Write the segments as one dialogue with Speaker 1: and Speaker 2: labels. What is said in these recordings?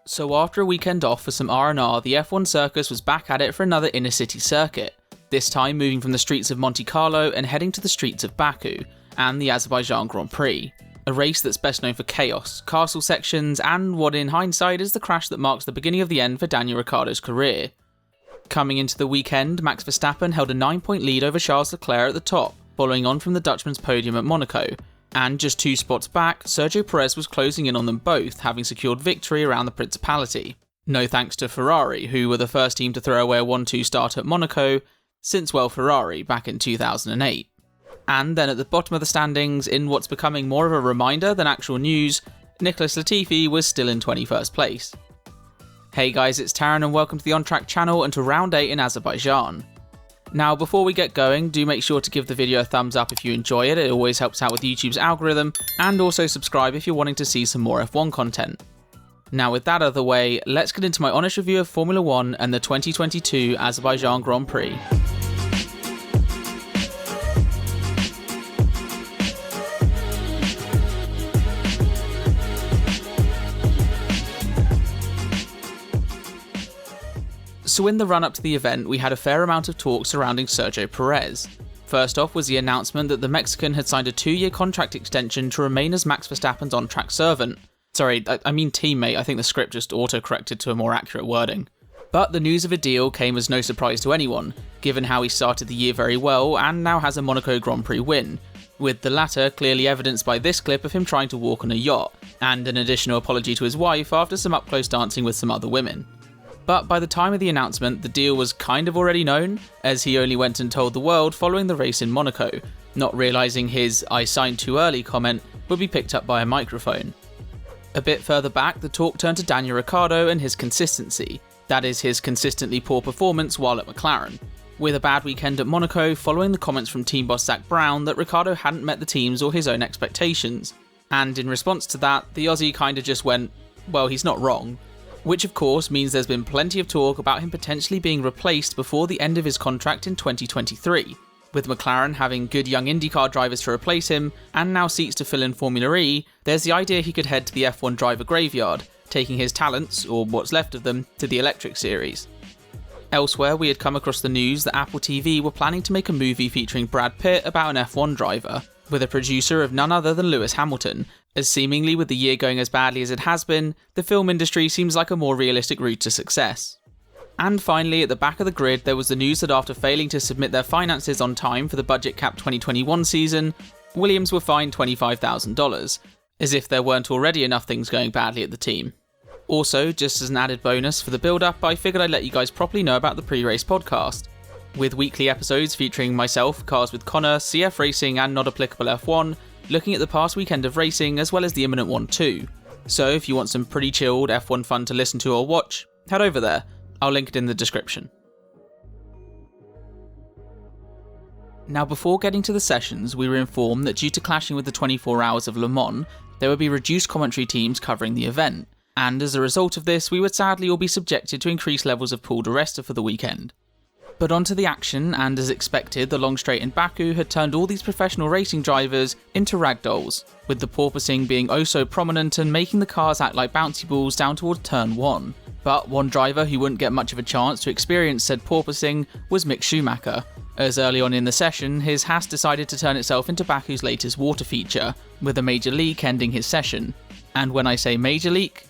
Speaker 1: So after a weekend off for some R&R, the F1 circus was back at it for another inner-city circuit, this time moving from the streets of Monte Carlo and heading to the streets of Baku, and the Azerbaijan Grand Prix. A race that's best known for chaos, castle sections, and what in hindsight is the crash that marks the beginning of the end for Daniel Ricciardo's career. Coming into the weekend, Max Verstappen held a 9-point lead over Charles Leclerc at the top, following on from the Dutchman's podium at Monaco, and just 2 spots back, Sergio Perez was closing in on them both, having secured victory around the Principality. No thanks to Ferrari, who were the first team to throw away a 1-2 start at Monaco since, well, Ferrari back in 2008. And then at the bottom of the standings, in what's becoming more of a reminder than actual news, Nicholas Latifi was still in 21st place. Hey guys, it's Taran and welcome to the On Track channel and to round 8 in Azerbaijan. Now before we get going, do make sure to give the video a thumbs up if you enjoy it always helps out with YouTube's algorithm, and also subscribe if you're wanting to see some more F1 content. Now with that out of the way, let's get into my honest review of Formula 1 and the 2022 Azerbaijan Grand Prix. So in the run-up to the event, we had a fair amount of talk surrounding Sergio Perez. First off was the announcement that the Mexican had signed a 2-year contract extension to remain as Max Verstappen's on-track servant. Sorry, I mean teammate, I think the script just auto-corrected to a more accurate wording. But the news of a deal came as no surprise to anyone, given how he started the year very well and now has a Monaco Grand Prix win, with the latter clearly evidenced by this clip of him trying to walk on a yacht, and an additional apology to his wife after some up-close dancing with some other women. But by the time of the announcement, the deal was kind of already known, as he only went and told the world following the race in Monaco, not realising his "I signed too early" comment would be picked up by a microphone. A bit further back, the talk turned to Daniel Ricciardo and his consistency, that is his consistently poor performance while at McLaren, with a bad weekend at Monaco following the comments from team boss Zak Brown that Ricciardo hadn't met the team's or his own expectations, and in response to that, the Aussie kinda just went, well, he's not wrong. Which of course means there's been plenty of talk about him potentially being replaced before the end of his contract in 2023, with McLaren having good young IndyCar drivers to replace him, and now seats to fill in Formula E, there's the idea he could head to the F1 driver graveyard, taking his talents, or what's left of them, to the electric series. Elsewhere, we had come across the news that Apple TV were planning to make a movie featuring Brad Pitt about an F1 driver, with a producer of none other than Lewis Hamilton, as seemingly with the year going as badly as it has been, the film industry seems like a more realistic route to success. And finally, at the back of the grid, there was the news that after failing to submit their finances on time for the budget cap 2021 season, Williams were fined $25,000, as if there weren't already enough things going badly at the team. Also, just as an added bonus for the build-up, I figured I'd let you guys properly know about the pre-race podcast, with weekly episodes featuring myself, Cars with Connor, CF Racing and Not Applicable F1, looking at the past weekend of racing as well as the imminent one too. So if you want some pretty chilled F1 fun to listen to or watch, head over there, I'll link it in the description. Now before getting to the sessions, we were informed that due to clashing with the 24 Hours of Le Mans, there would be reduced commentary teams covering the event, and as a result of this we would sadly all be subjected to increased levels of pooled arrester for the weekend. But onto the action, and as expected, the long straight in Baku had turned all these professional racing drivers into ragdolls, with the porpoising being oh so prominent and making the cars act like bouncy balls down towards turn 1. But one driver who wouldn't get much of a chance to experience said porpoising was Mick Schumacher, as early on in the session his Haas decided to turn itself into Baku's latest water feature, with a major leak ending his session. And when I say major leak,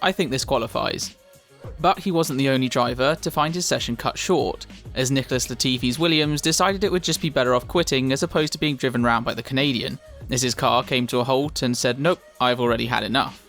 Speaker 1: I think this qualifies. But he wasn't the only driver to find his session cut short, as Nicholas Latifi's Williams decided it would just be better off quitting as opposed to being driven round by the Canadian, as his car came to a halt and said nope, I've already had enough.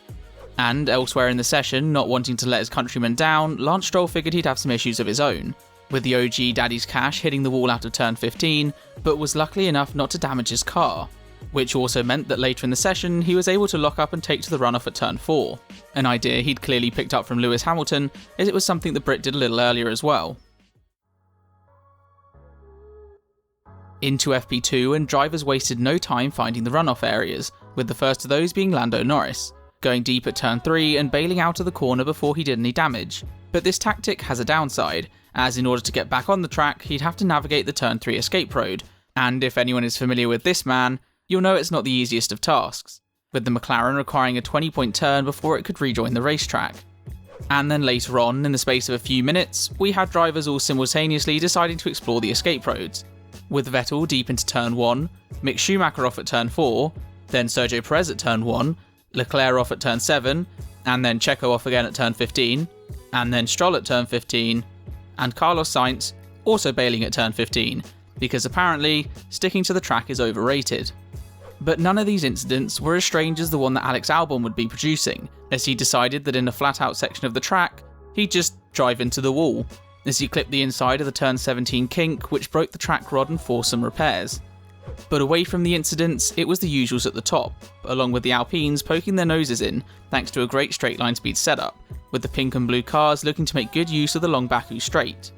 Speaker 1: And elsewhere in the session, not wanting to let his countrymen down, Lance Stroll figured he'd have some issues of his own, with the OG Daddy's Cash hitting the wall out of turn 15, but was lucky enough not to damage his car, which also meant that later in the session he was able to lock up and take to the runoff at turn 4, an idea he'd clearly picked up from Lewis Hamilton, as it was something the Brit did a little earlier as well. Into FP2, and drivers wasted no time finding the runoff areas, with the first of those being Lando Norris, going deep at turn 3 and bailing out of the corner before he did any damage. But this tactic has a downside, as in order to get back on the track he'd have to navigate the turn 3 escape road, and if anyone is familiar with this man, you'll know it's not the easiest of tasks. with the McLaren requiring a 20-point turn before it could rejoin the racetrack. And then later on, in the space of a few minutes, we had drivers all simultaneously deciding to explore the escape roads, with Vettel deep into turn 1, Mick Schumacher off at turn 4, then Sergio Perez at turn 1, Leclerc off at turn 7, and then Checo off again at turn 15, and then Stroll at turn 15, and Carlos Sainz also bailing at turn 15, because apparently sticking to the track is overrated. But none of these incidents were as strange as the one that Alex Albon would be producing, as he decided that in a flat out section of the track, he'd just drive into the wall, as he clipped the inside of the turn 17 kink, which broke the track rod and forced some repairs. But away from the incidents, it was the usuals at the top, along with the Alpines poking their noses in thanks to a great straight line speed setup, with the pink and blue cars looking to make good use of the long Baku straight.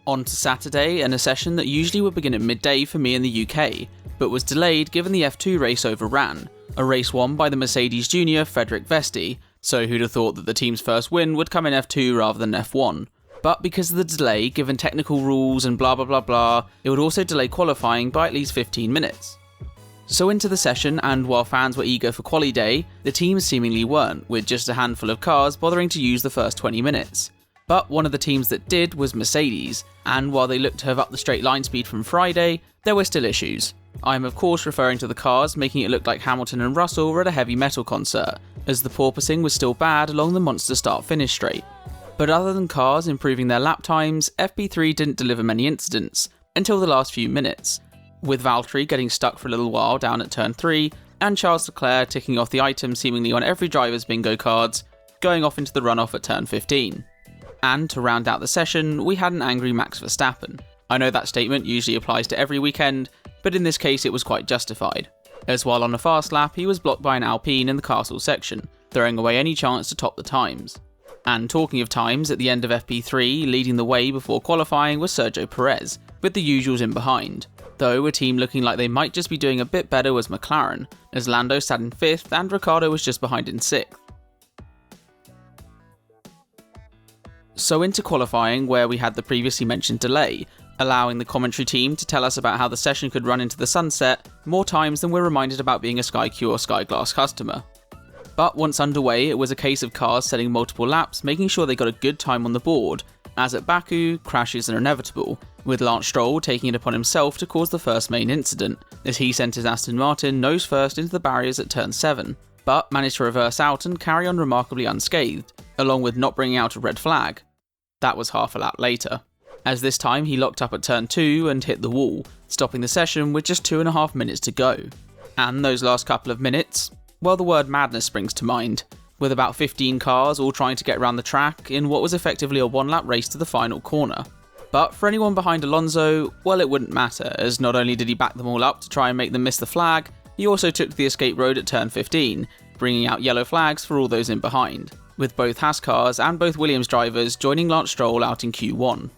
Speaker 1: On to Saturday, and a session that usually would begin at midday for me in the UK, but was delayed given the F2 race overran, a race won by the Mercedes junior Frederik Vesti, so who'd have thought that the team's first win would come in F2 rather than F1. But because of the delay, given technical rules and blah blah blah blah, it would also delay qualifying by at least 15 minutes. So into the session, and while fans were eager for quali day, the teams seemingly weren't, with just a handful of cars bothering to use the first 20 minutes. But one of the teams that did was Mercedes, and while they looked to have upped the straight line speed from Friday, there were still issues. I am of course referring to the cars, making it look like Hamilton and Russell were at a heavy metal concert, as the porpoising was still bad along the monster start-finish straight. But other than cars improving their lap times, FP3 didn't deliver many incidents, until the last few minutes, with Valtteri getting stuck for a little while down at turn 3, and Charles Leclerc ticking off the item seemingly on every driver's bingo cards, going off into the runoff at turn 15. And to round out the session, we had an angry Max Verstappen. I know that statement usually applies to every weekend, but in this case it was quite justified, as while on a fast lap he was blocked by an Alpine in the castle section, throwing away any chance to top the times. And talking of times, at the end of FP3, leading the way before qualifying was Sergio Perez, with the usuals in behind, though a team looking like they might just be doing a bit better was McLaren, as Lando sat in 5th and Ricciardo was just behind in 6th. So into qualifying, where we had the previously mentioned delay, allowing the commentary team to tell us about how the session could run into the sunset more times than we're reminded about being a SkyQ or Skyglass customer. But once underway, it was a case of cars setting multiple laps, making sure they got a good time on the board, as at Baku, crashes are inevitable, with Lance Stroll taking it upon himself to cause the first main incident, as he sent his Aston Martin nose first into the barriers at turn 7, but managed to reverse out and carry on remarkably unscathed, along with not bringing out a red flag. That was half a lap later, as this time he locked up at turn 2 and hit the wall, stopping the session with just 2.5 minutes to go. And those last couple of minutes, well, the word madness springs to mind, with about 15 cars all trying to get around the track in what was effectively a one-lap race to the final corner. But for anyone behind Alonso, well, it wouldn't matter, as not only did he back them all up to try and make them miss the flag, he also took the escape road at turn 15, bringing out yellow flags for all those in behind, with both Haas cars and both Williams drivers joining Lance Stroll out in Q1.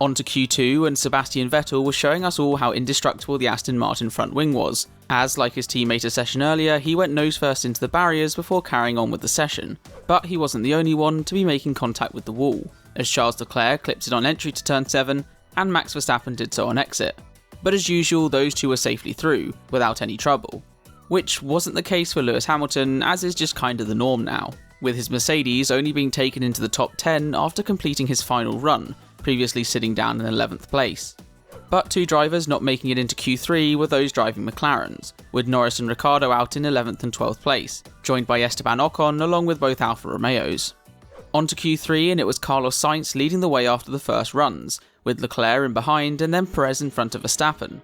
Speaker 1: On to Q2, and Sebastian Vettel was showing us all how indestructible the Aston Martin front wing was, as, like his teammate a session earlier, he went nose first into the barriers before carrying on with the session. But he wasn't the only one to be making contact with the wall, as Charles Leclerc clipped it on entry to turn 7, and Max Verstappen did so on exit. But as usual, those two were safely through, without any trouble. Which wasn't the case for Lewis Hamilton, as is just kinda the norm now, with his Mercedes only being taken into the top 10 after completing his final run, previously sitting down in 11th place. But two drivers not making it into Q3 were those driving McLarens, with Norris and Ricciardo out in 11th and 12th place, joined by Esteban Ocon along with both Alfa Romeos. On to Q3, and it was Carlos Sainz leading the way after the first runs, with Leclerc in behind and then Perez in front of Verstappen,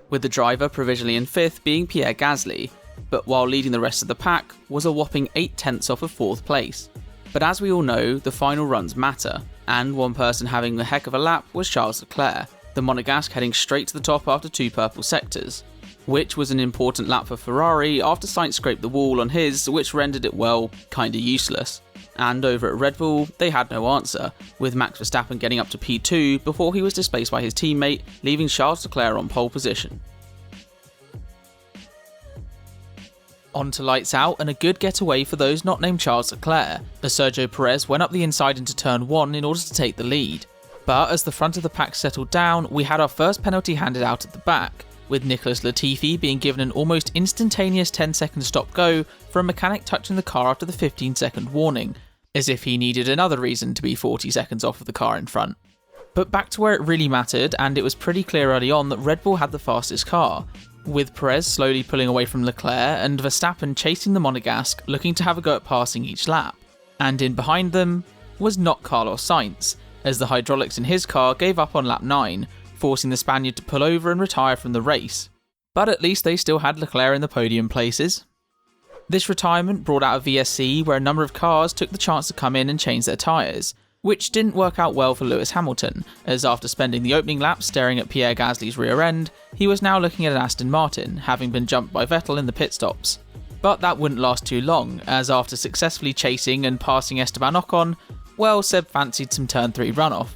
Speaker 1: with the driver provisionally in 5th being Pierre Gasly, but while leading the rest of the pack was a whopping 8/10 off of 4th place. But as we all know, the final runs matter, and one person having a heck of a lap was Charles Leclerc, the Monegasque heading straight to the top after 2 purple sectors, which was an important lap for Ferrari after Sainz scraped the wall on his, which rendered it, well, kinda useless. And over at Red Bull, they had no answer, with Max Verstappen getting up to P2 before he was displaced by his teammate, leaving Charles Leclerc on pole position. On to lights out, and a good getaway for those not named Charles Leclerc, as Sergio Perez went up the inside into turn 1 in order to take the lead. But as the front of the pack settled down, we had our first penalty handed out at the back, with Nicholas Latifi being given an almost instantaneous 10-second stop-go for a mechanic touching the car after the 15-second warning, as if he needed another reason to be 40 seconds off of the car in front. But back to where it really mattered, and it was pretty clear early on that Red Bull had the fastest car, with Perez slowly pulling away from Leclerc and Verstappen chasing the Monegasque, looking to have a go at passing each lap. And in behind them was not Carlos Sainz, as the hydraulics in his car gave up on lap 9, forcing the Spaniard to pull over and retire from the race. But at least they still had Leclerc in the podium places. This retirement brought out a VSC where a number of cars took the chance to come in and change their tyres, which didn't work out well for Lewis Hamilton, as after spending the opening lap staring at Pierre Gasly's rear end, he was now looking at an Aston Martin, having been jumped by Vettel in the pit stops. But that wouldn't last too long, as after successfully chasing and passing Esteban Ocon, well, Seb fancied some turn 3 runoff,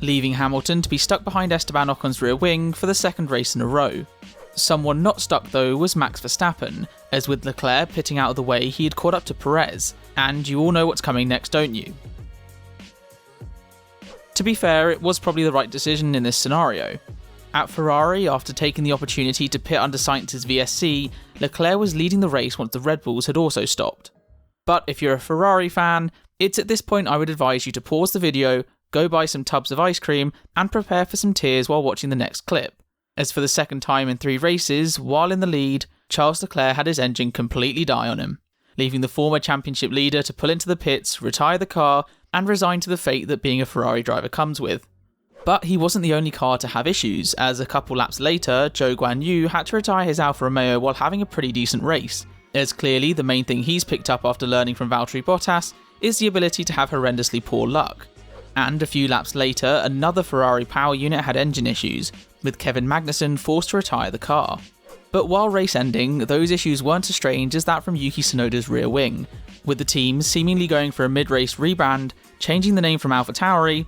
Speaker 1: leaving Hamilton to be stuck behind Esteban Ocon's rear wing for the second race in a row. Someone not stuck though was Max Verstappen, as with Leclerc pitting out of the way he had caught up to Perez, and you all know what's coming next, don't you? To be fair, it was probably the right decision in this scenario. At Ferrari, after taking the opportunity to pit under Sainz's VSC, Leclerc was leading the race once the Red Bulls had also stopped. But if you're a Ferrari fan, it's at this point I would advise you to pause the video, go buy some tubs of ice cream, and prepare for some tears while watching the next clip. As for the second time in 3 races, while in the lead, Charles Leclerc had his engine completely die on him, leaving the former championship leader to pull into the pits, retire the car, and resign to the fate that being a Ferrari driver comes with. But he wasn't the only car to have issues, as a couple laps later, Zhou Guanyu had to retire his Alfa Romeo while having a pretty decent race, as clearly the main thing he's picked up after learning from Valtteri Bottas is the ability to have horrendously poor luck. And a few laps later, another Ferrari power unit had engine issues, with Kevin Magnussen forced to retire the car. But while race ending, those issues weren't as strange as that from Yuki Tsunoda's rear wing, with the team seemingly going for a mid-race rebrand, changing the name from AlphaTauri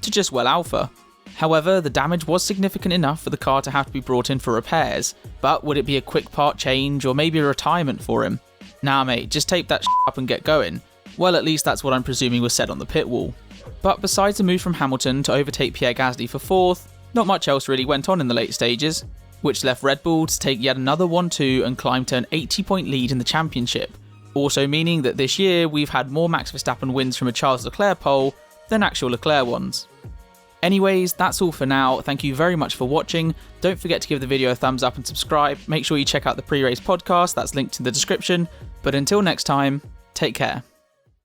Speaker 1: to just, well, Alpha. However, the damage was significant enough for the car to have to be brought in for repairs, but would it be a quick part change or maybe a retirement for him? Nah mate, just tape that up and get going. Well, at least that's what I'm presuming was said on the pit wall. But besides the move from Hamilton to overtake Pierre Gasly for 4th, not much else really went on in the late stages, which left Red Bull to take yet another 1-2 and climb to an 80-point lead in the championship, also meaning that this year we've had more Max Verstappen wins from a Charles Leclerc pole than actual Leclerc ones. Anyways, that's all for now. Thank you very much for watching. Don't forget to give the video a thumbs up and subscribe. Make sure you check out the pre-race podcast, that's linked in the description. But until next time, take care.